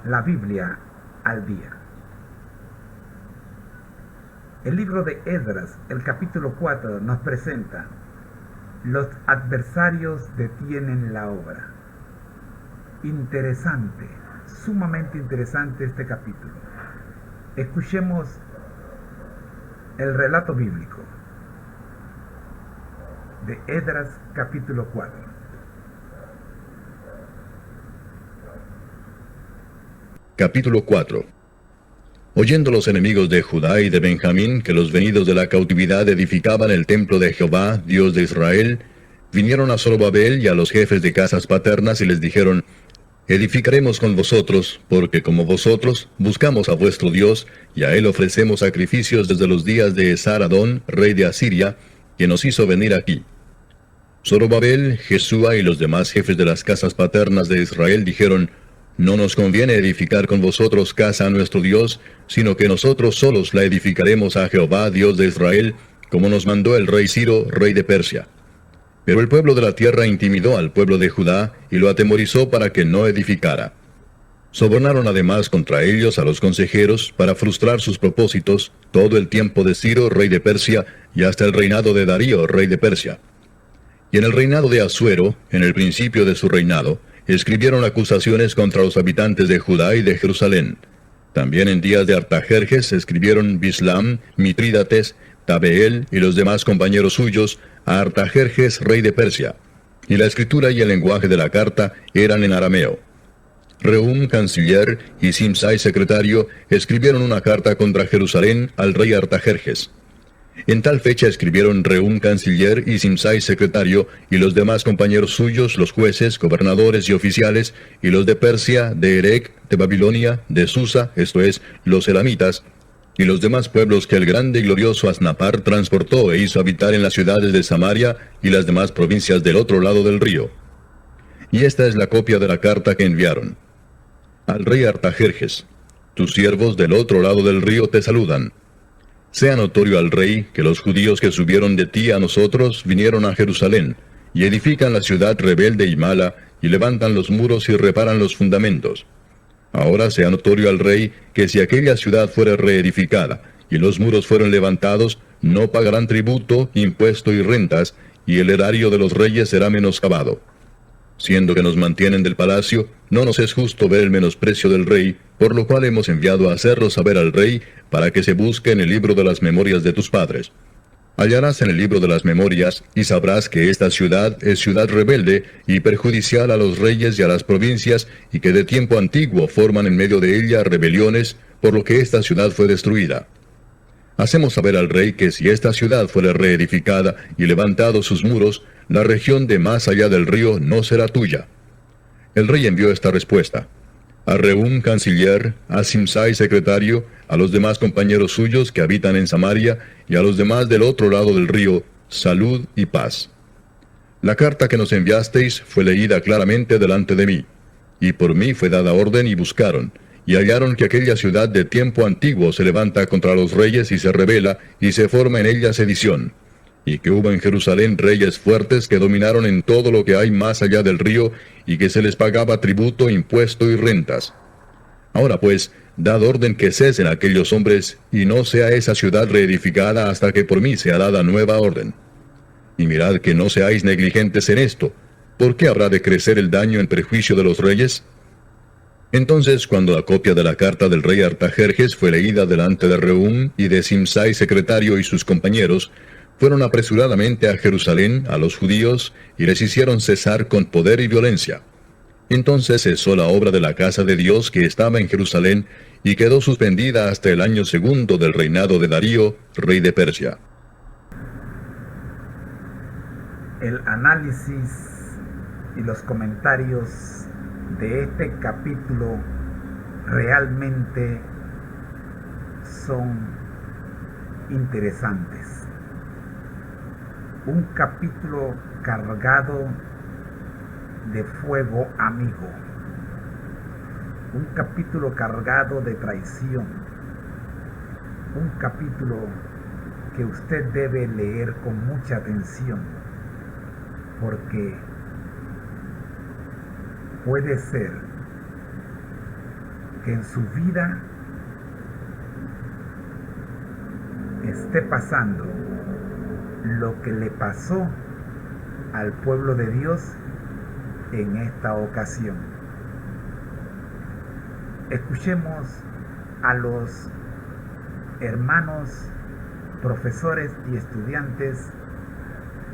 La Biblia al día. El libro de Esdras, el capítulo 4, nos presenta: los adversarios detienen la obra. Interesante, sumamente interesante este capítulo. Escuchemos el relato bíblico de Esdras capítulo 4. Capítulo 4. Oyendo los enemigos de Judá y de Benjamín que los venidos de la cautividad edificaban el templo de Jehová, Dios de Israel, vinieron a Zorobabel y a los jefes de casas paternas y les dijeron: Edificaremos con vosotros, porque como vosotros buscamos a vuestro Dios, y a él ofrecemos sacrificios desde los días de Esar-Adón, rey de Asiria, que nos hizo venir aquí. Zorobabel, Jesúa y los demás jefes de las casas paternas de Israel dijeron: No nos conviene edificar con vosotros casa a nuestro Dios, sino que nosotros solos la edificaremos a Jehová, Dios de Israel, como nos mandó el rey Ciro, rey de Persia. Pero el pueblo de la tierra intimidó al pueblo de Judá y lo atemorizó para que no edificara. Sobornaron además contra ellos a los consejeros para frustrar sus propósitos todo el tiempo de Ciro, rey de Persia, y hasta el reinado de Darío, rey de Persia. Y en el reinado de Asuero, en el principio de su reinado, escribieron acusaciones contra los habitantes de Judá y de Jerusalén. También en días de Artajerjes escribieron Bislam, Mitrídates, Tabeel y los demás compañeros suyos a Artajerjes, rey de Persia. Y la escritura y el lenguaje de la carta eran en arameo. Rehum, canciller, y Simsai, secretario, escribieron una carta contra Jerusalén al rey Artajerjes. En tal fecha escribieron Rehum, canciller, y Simsai, secretario, y los demás compañeros suyos, los jueces, gobernadores y oficiales, y los de Persia, de Erec, de Babilonia, de Susa, esto es, los elamitas, y los demás pueblos que el grande y glorioso Asnapar transportó e hizo habitar en las ciudades de Samaria y las demás provincias del otro lado del río. Y esta es la copia de la carta que enviaron. Al rey Artajerjes: Tus siervos del otro lado del río te saludan. Sea notorio al rey que los judíos que subieron de ti a nosotros vinieron a Jerusalén, y edifican la ciudad rebelde y mala, y levantan los muros y reparan los fundamentos. Ahora sea notorio al rey que si aquella ciudad fuera reedificada, y los muros fueron levantados, no pagarán tributo, impuesto y rentas, y el erario de los reyes será menoscabado. Siendo que nos mantienen del palacio, no nos es justo ver el menosprecio del rey, por lo cual hemos enviado a hacerlo saber al rey, para que se busque en el libro de las memorias de tus padres. Hallarás en el libro de las memorias, y sabrás que esta ciudad es ciudad rebelde y perjudicial a los reyes y a las provincias, y que de tiempo antiguo forman en medio de ella rebeliones, por lo que esta ciudad fue destruida. Hacemos saber al rey que si esta ciudad fuera reedificada y levantados sus muros, la región de más allá del río no será tuya. El rey envió esta respuesta: a Rehum, canciller, a Simsai, secretario, a los demás compañeros suyos que habitan en Samaria, y a los demás del otro lado del río, salud y paz. La carta que nos enviasteis fue leída claramente delante de mí, y por mí fue dada orden y buscaron, y hallaron que aquella ciudad de tiempo antiguo se levanta contra los reyes y se rebela, y se forma en ella sedición, y que hubo en Jerusalén reyes fuertes que dominaron en todo lo que hay más allá del río, y que se les pagaba tributo, impuesto y rentas. Ahora pues, dad orden que cesen aquellos hombres, y no sea esa ciudad reedificada hasta que por mí sea dada nueva orden. Y mirad que no seáis negligentes en esto. ¿Por qué habrá de crecer el daño en perjuicio de los reyes? Entonces, cuando la copia de la carta del rey Artajerjes fue leída delante de Rehum y de Simsai, secretario, y sus compañeros, fueron apresuradamente a Jerusalén, a los judíos, y les hicieron cesar con poder y violencia. Entonces cesó la obra de la casa de Dios que estaba en Jerusalén, y quedó suspendida hasta el año segundo del reinado de Darío, rey de Persia. El análisis y los comentarios de este capítulo realmente son interesantes. Un capítulo cargado de fuego amigo. Un capítulo cargado de traición. Un capítulo que usted debe leer con mucha atención, porque puede ser que en su vida esté pasando lo que le pasó al pueblo de Dios en esta ocasión. Escuchemos a los hermanos profesores y estudiantes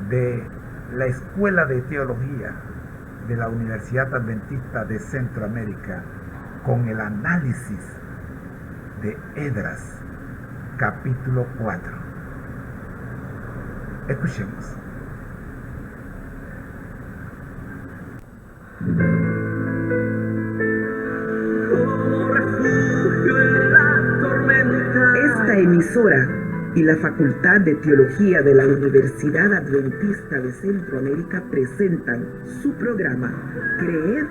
de la Escuela de Teología de la Universidad Adventista de Centroamérica con el análisis de Esdras, capítulo 4. Escuchemos. Esta emisora y la Facultad de Teología de la Universidad Adventista de Centroamérica presentan su programa Creer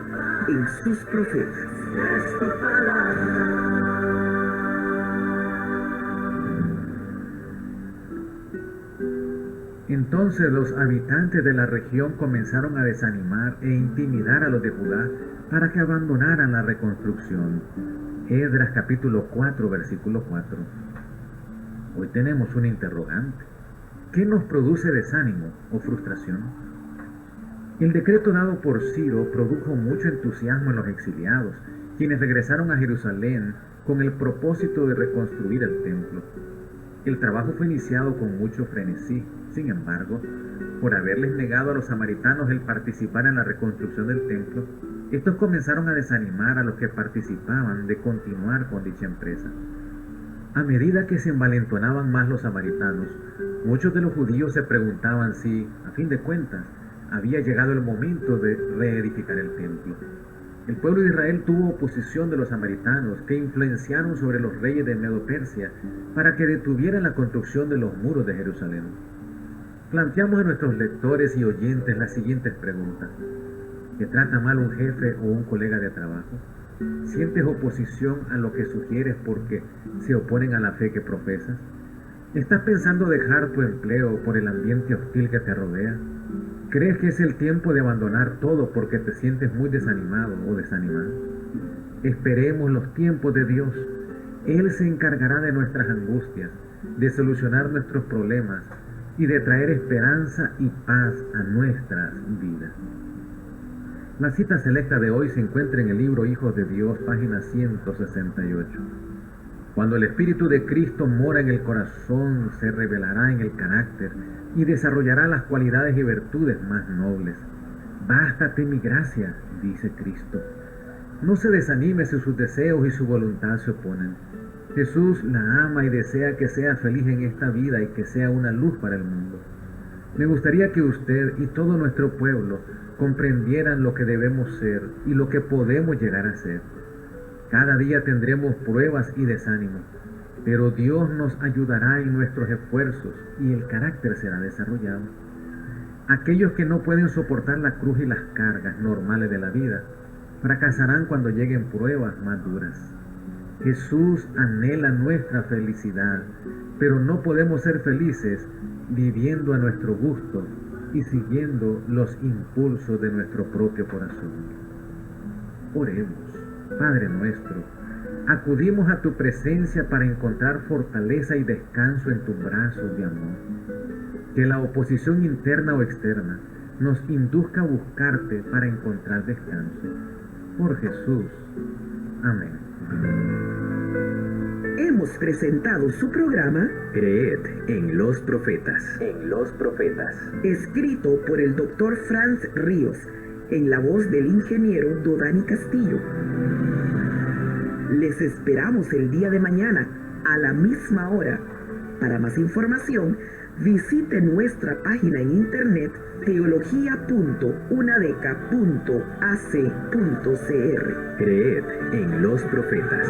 en sus profetas. Entonces los habitantes de la región comenzaron a desanimar e intimidar a los de Judá para que abandonaran la reconstrucción. Esdras capítulo 4, versículo 4. Hoy tenemos un interrogante. ¿Qué nos produce desánimo o frustración? El decreto dado por Ciro produjo mucho entusiasmo en los exiliados, quienes regresaron a Jerusalén con el propósito de reconstruir el templo. El trabajo fue iniciado con mucho frenesí. Sin embargo, por haberles negado a los samaritanos el participar en la reconstrucción del templo, estos comenzaron a desanimar a los que participaban de continuar con dicha empresa. A medida que se envalentonaban más los samaritanos, muchos de los judíos se preguntaban si, a fin de cuentas, había llegado el momento de reedificar el templo. El pueblo de Israel tuvo oposición de los samaritanos, que influenciaron sobre los reyes de Medo-Persia para que detuvieran la construcción de los muros de Jerusalén. Planteamos a nuestros lectores y oyentes las siguientes preguntas. ¿Te trata mal un jefe o un colega de trabajo? ¿Sientes oposición a lo que sugieres porque se oponen a la fe que profesas? ¿Estás pensando dejar tu empleo por el ambiente hostil que te rodea? ¿Crees que es el tiempo de abandonar todo porque te sientes muy desanimado o desanimada? Esperemos los tiempos de Dios. Él se encargará de nuestras angustias, de solucionar nuestros problemas y de traer esperanza y paz a nuestras vidas. La cita selecta de hoy se encuentra en el libro Hijos de Dios, página 168. Cuando el Espíritu de Cristo mora en el corazón, se revelará en el carácter y desarrollará las cualidades y virtudes más nobles. Bástate mi gracia, dice Cristo. No se desanime si sus deseos y su voluntad se oponen. Jesús la ama y desea que sea feliz en esta vida y que sea una luz para el mundo. Me gustaría que usted y todo nuestro pueblo comprendieran lo que debemos ser y lo que podemos llegar a ser. Cada día tendremos pruebas y desánimo, pero Dios nos ayudará en nuestros esfuerzos y el carácter será desarrollado. Aquellos que no pueden soportar la cruz y las cargas normales de la vida, fracasarán cuando lleguen pruebas más duras. Jesús anhela nuestra felicidad, pero no podemos ser felices viviendo a nuestro gusto y siguiendo los impulsos de nuestro propio corazón. Oremos. Padre nuestro, acudimos a tu presencia para encontrar fortaleza y descanso en tus brazos de amor. Que la oposición interna o externa nos induzca a buscarte para encontrar descanso. Por Jesús. Amén. Hemos presentado su programa Creed en los profetas. Escrito por el Dr. Franz Ríos, en la voz del ingeniero Dodani Castillo. Les esperamos el día de mañana a la misma hora. Para más información, visite nuestra página en internet teología.unadeca.ac.cr. Creed en los profetas.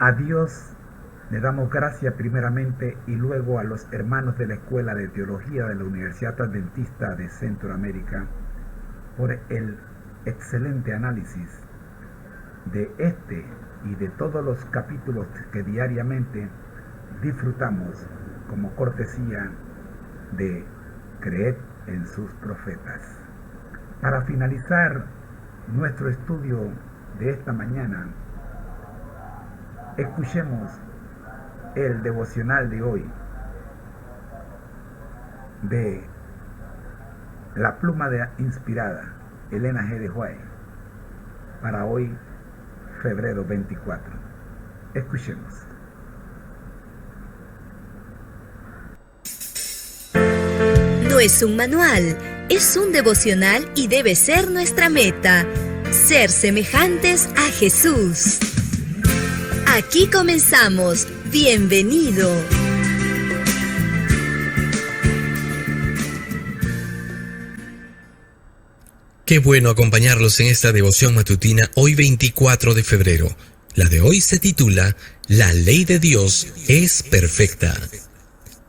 A Dios le damos gracias primeramente y luego a los hermanos de la Escuela de Teología de la Universidad Adventista de Centroamérica por el excelente análisis de este y de todos los capítulos que diariamente disfrutamos como cortesía de Creed en sus profetas. Para finalizar nuestro estudio de esta mañana, escuchemos el devocional de hoy de la pluma inspirada Elena G. de White para hoy, febrero 24. Escuchemos. No es un manual, es un devocional y debe ser nuestra meta, ser semejantes a Jesús. Aquí comenzamos. Bienvenido. Qué bueno acompañarlos en esta devoción matutina hoy 24 de febrero. La de hoy se titula La ley de Dios es perfecta.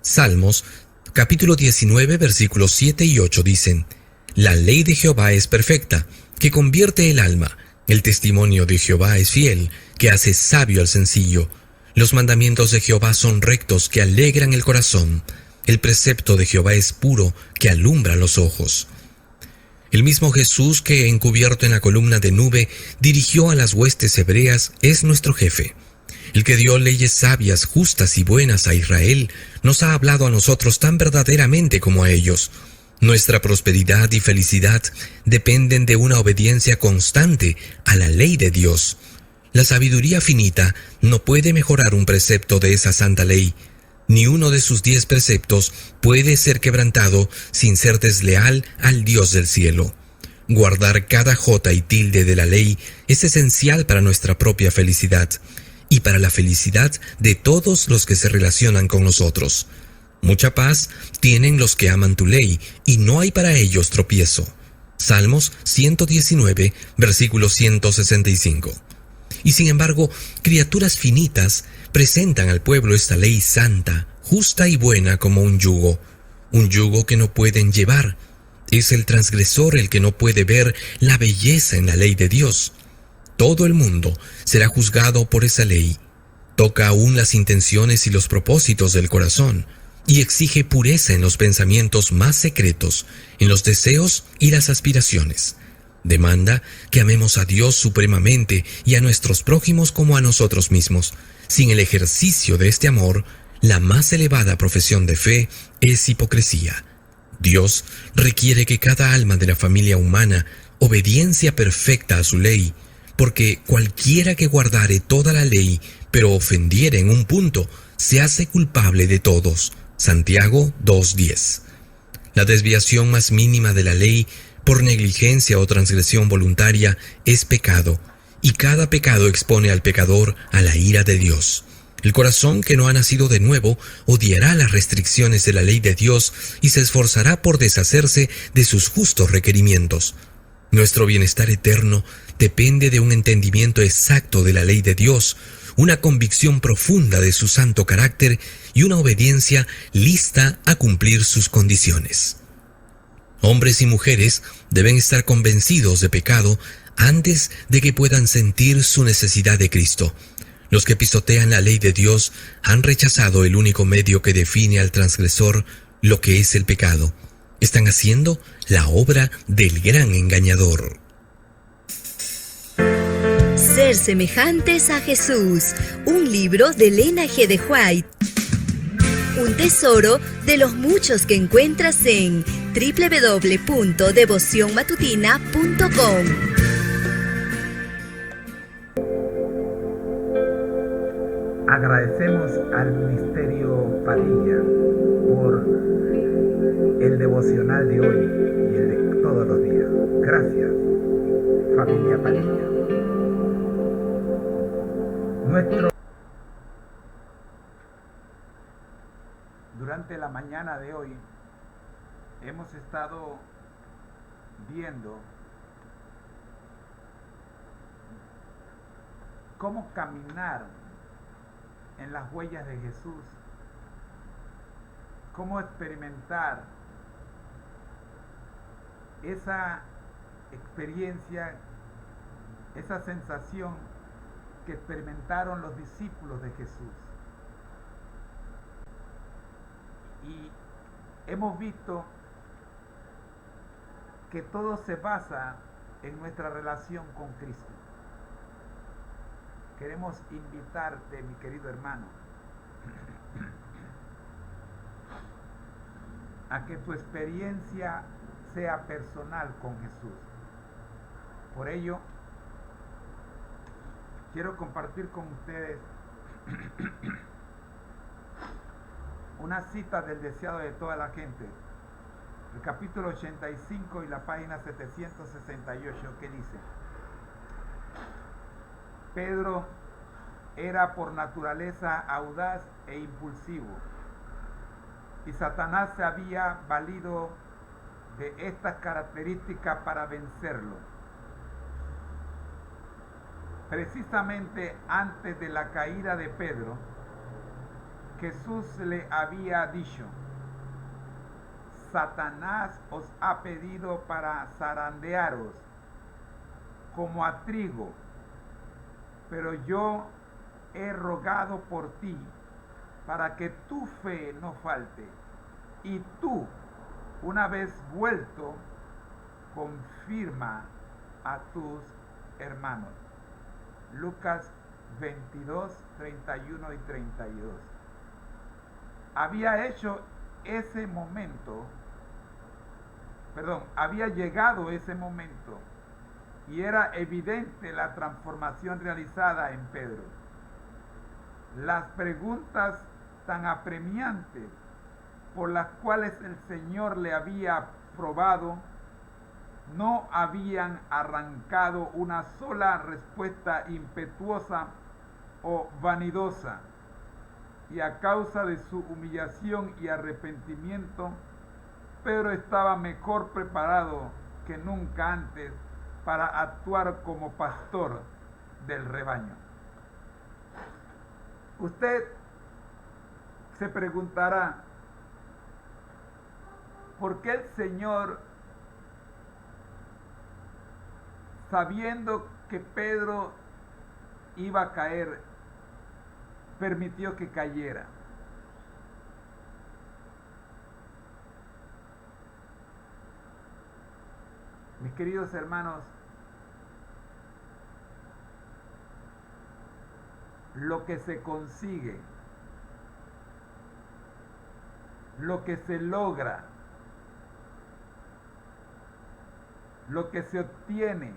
Salmos, capítulo 19, versículos 7 y 8 dicen: La ley de Jehová es perfecta, que convierte el alma. El testimonio de Jehová es fiel, que hace sabio al sencillo. Los mandamientos de Jehová son rectos, que alegran el corazón. El precepto de Jehová es puro, que alumbra los ojos. El mismo Jesús que, encubierto en la columna de nube, dirigió a las huestes hebreas, es nuestro jefe. El que dio leyes sabias, justas y buenas a Israel, nos ha hablado a nosotros tan verdaderamente como a ellos. Nuestra prosperidad y felicidad dependen de una obediencia constante a la ley de Dios. La sabiduría finita no puede mejorar un precepto de esa santa ley. Ni uno de sus 10 preceptos puede ser quebrantado sin ser desleal al Dios del cielo. Guardar cada jota y tilde de la ley es esencial para nuestra propia felicidad y para la felicidad de todos los que se relacionan con nosotros. Mucha paz tienen los que aman tu ley y no hay para ellos tropiezo. Salmos 119, versículo 165. Y sin embargo, criaturas finitas presentan al pueblo esta ley santa, justa y buena como un yugo que no pueden llevar. Es el transgresor el que no puede ver la belleza en la ley de Dios. Todo el mundo será juzgado por esa ley. Toca aún las intenciones y los propósitos del corazón, y exige pureza en los pensamientos más secretos, en los deseos y las aspiraciones. Demanda que amemos a Dios supremamente y a nuestros prójimos como a nosotros mismos. Sin el ejercicio de este amor, la más elevada profesión de fe es hipocresía. Dios requiere que cada alma de la familia humana obediencia perfecta a su ley, porque cualquiera que guardare toda la ley, pero ofendiere en un punto, se hace culpable de todos. Santiago 2:10. La desviación más mínima de la ley, por negligencia o transgresión voluntaria, es pecado, y cada pecado expone al pecador a la ira de Dios. El corazón que no ha nacido de nuevo odiará las restricciones de la ley de Dios y se esforzará por deshacerse de sus justos requerimientos. Nuestro bienestar eterno depende de un entendimiento exacto de la ley de Dios, una convicción profunda de su santo carácter y una obediencia lista a cumplir sus condiciones. Hombres y mujeres deben estar convencidos de pecado antes de que puedan sentir su necesidad de Cristo. Los que pisotean la ley de Dios han rechazado el único medio que define al transgresor lo que es el pecado. Están haciendo la obra del gran engañador. Ser semejantes a Jesús, un libro de Elena G. de White. Un tesoro de los muchos que encuentras en www.devocionmatutina.com. Agradecemos al Ministerio Padilla por el devocional de hoy y el de todos los días. Gracias, familia Padilla. Durante la mañana de hoy hemos estado viendo cómo caminar en las huellas de Jesús, cómo experimentar esa experiencia, esa sensación que experimentaron los discípulos de Jesús. Y hemos visto que todo se basa en nuestra relación con Cristo. Queremos invitarte, mi querido hermano, a que tu experiencia sea personal con Jesús. Por ello, quiero compartir con ustedes una cita del deseado de toda la gente, el capítulo 85 y la página 768, que dice: Pedro era por naturaleza audaz e impulsivo, y Satanás se había valido de estas características para vencerlo. Precisamente antes de la caída de Pedro, Jesús le había dicho: Satanás os ha pedido para zarandearos como a trigo, pero yo he rogado por ti para que tu fe no falte, y tú, una vez vuelto, confirma a tus hermanos. Lucas 22, 31 y 32. Había llegado ese momento, y era evidente la transformación realizada en Pedro. Las preguntas tan apremiantes por las cuales el Señor le había probado no habían arrancado una sola respuesta impetuosa o vanidosa, y a causa de su humillación y arrepentimiento, Pedro estaba mejor preparado que nunca antes para actuar como pastor del rebaño. Usted se preguntará, ¿por qué el Señor, sabiendo que Pedro iba a caer, permitió que cayera? Mis queridos hermanos, lo que se consigue, lo que se logra, lo que se obtiene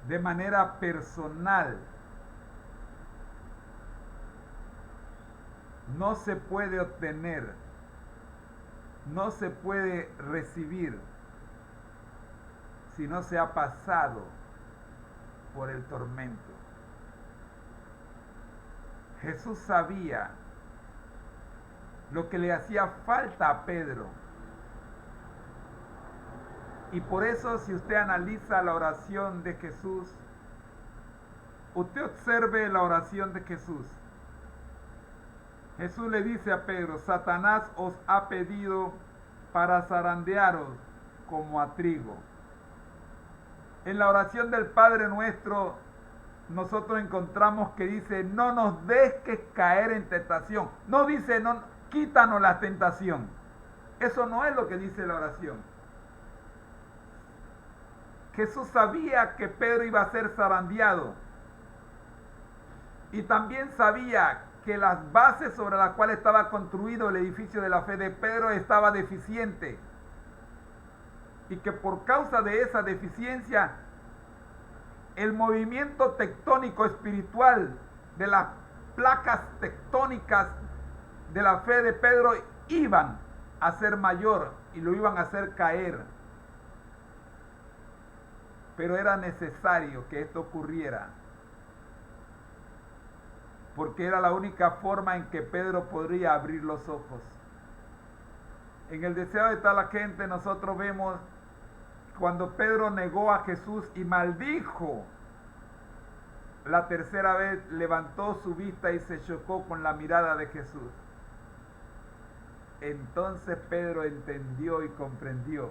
de manera personal, no se puede obtener, no se puede recibir si no se ha pasado por el tormento. Jesús sabía lo que le hacía falta a Pedro, y por eso, si usted analiza la oración de Jesús, usted observe la oración de Jesús. Jesús le dice a Pedro: Satanás os ha pedido para zarandearos como a trigo. En la oración del Padre Nuestro, nosotros encontramos que dice: no nos dejes caer en tentación. No dice: no, quítanos la tentación. Eso no es lo que dice la oración. Jesús sabía que Pedro iba a ser zarandeado, y también sabía que las bases sobre las cuales estaba construido el edificio de la fe de Pedro estaba deficiente, y que por causa de esa deficiencia el movimiento tectónico espiritual de las placas tectónicas de la fe de Pedro iban a ser mayor y lo iban a hacer caer. Pero era necesario que esto ocurriera, porque era la única forma en que Pedro podría abrir los ojos. En el deseo de toda la gente, nosotros vemos cuando Pedro negó a Jesús y maldijo, la tercera vez levantó su vista y se chocó con la mirada de Jesús. Entonces Pedro entendió y comprendió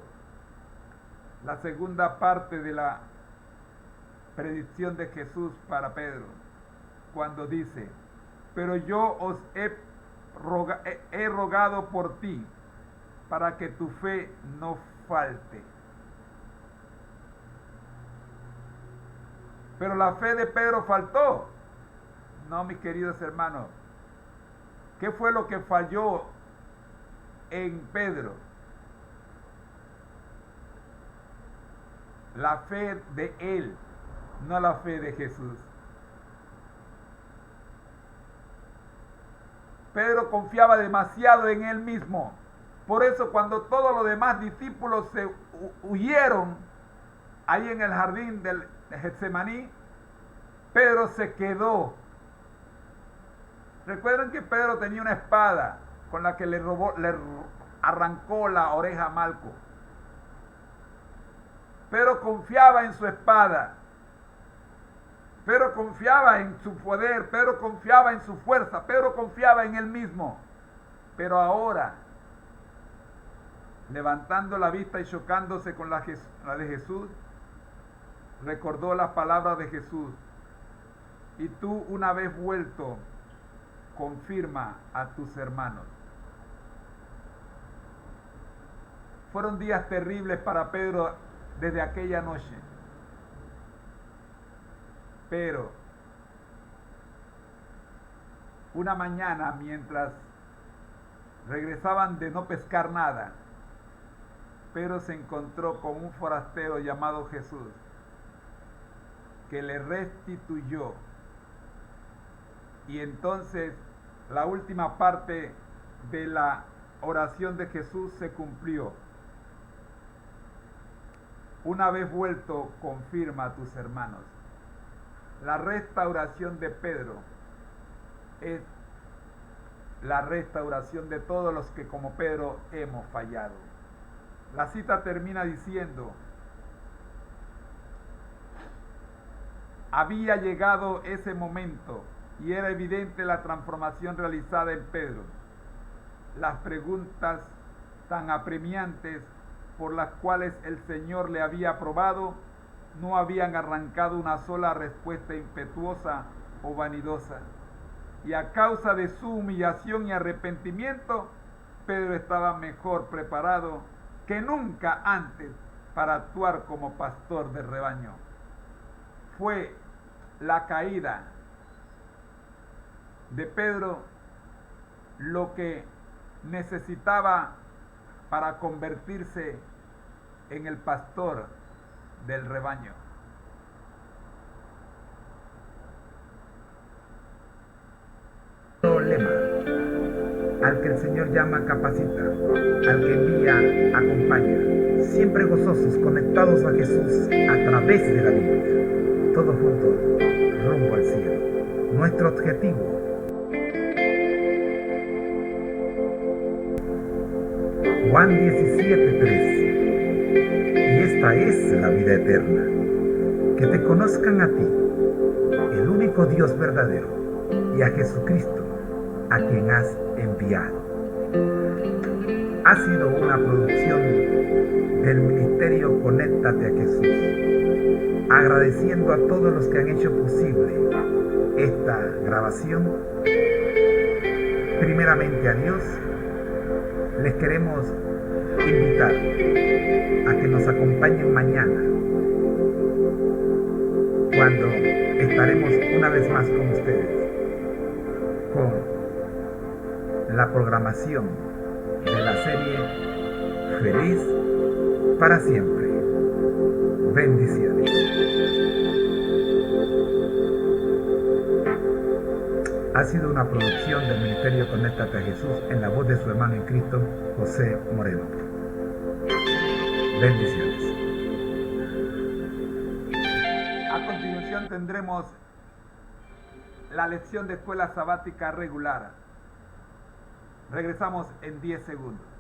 la segunda parte de la predicción de Jesús para Pedro, cuando dice: pero yo os he he rogado por ti, para que tu fe no falte. Pero la fe de Pedro faltó. No, mis queridos hermanos. ¿Qué fue lo que falló en Pedro? La fe de él, no la fe de Jesús. Pedro confiaba demasiado en él mismo. Por eso cuando todos los demás discípulos se huyeron ahí en el jardín de Getsemaní, Pedro se quedó. Recuerden que Pedro tenía una espada con la que le arrancó la oreja a Malco. Pedro confiaba en su espada. Pedro confiaba en su poder. Pedro confiaba en su fuerza. Pedro confiaba en él mismo. Pero ahora, levantando la vista y chocándose con la de Jesús, recordó las palabras de Jesús. Y tú, una vez vuelto, confirma a tus hermanos. Fueron días terribles para Pedro desde aquella noche. Pero una mañana, mientras regresaban de no pescar nada, Pedro se encontró con un forastero llamado Jesús, que le restituyó. Y entonces la última parte de la oración de Jesús se cumplió. Una vez vuelto, confirma a tus hermanos. La restauración de Pedro es la restauración de todos los que como Pedro hemos fallado. La cita termina diciendo: había llegado ese momento y era evidente la transformación realizada en Pedro. Las preguntas tan apremiantes por las cuales el Señor le había aprobado no habían arrancado una sola respuesta impetuosa o vanidosa. Y a causa de su humillación y arrepentimiento, Pedro estaba mejor preparado que nunca antes para actuar como pastor de rebaño. Fue la caída de Pedro lo que necesitaba para convertirse en el pastor del rebaño. Lema: al que el Señor llama, capacita; al que envía, acompaña. Siempre gozosos, conectados a Jesús a través de la Biblia. Todos juntos, rumbo al cielo. Nuestro objetivo: Juan 17:3. Y esta es la vida eterna, que te conozcan a ti, el único Dios verdadero, y a Jesucristo, a quien has enviado. Ha sido una producción del Ministerio Conéctate a Jesús. Agradeciendo a todos los que han hecho posible esta grabación. Primeramente a Dios, les queremos invitar a que nos acompañen mañana, cuando estaremos una vez más con ustedes con la programación de la serie Feliz para Siempre. Bendiciones. Ha sido una producción del Ministerio Conéctate a Jesús en la voz de su hermano en Cristo, José Moreno. Bendiciones. A continuación tendremos la lección de escuela sabática regular. Regresamos en 10 segundos.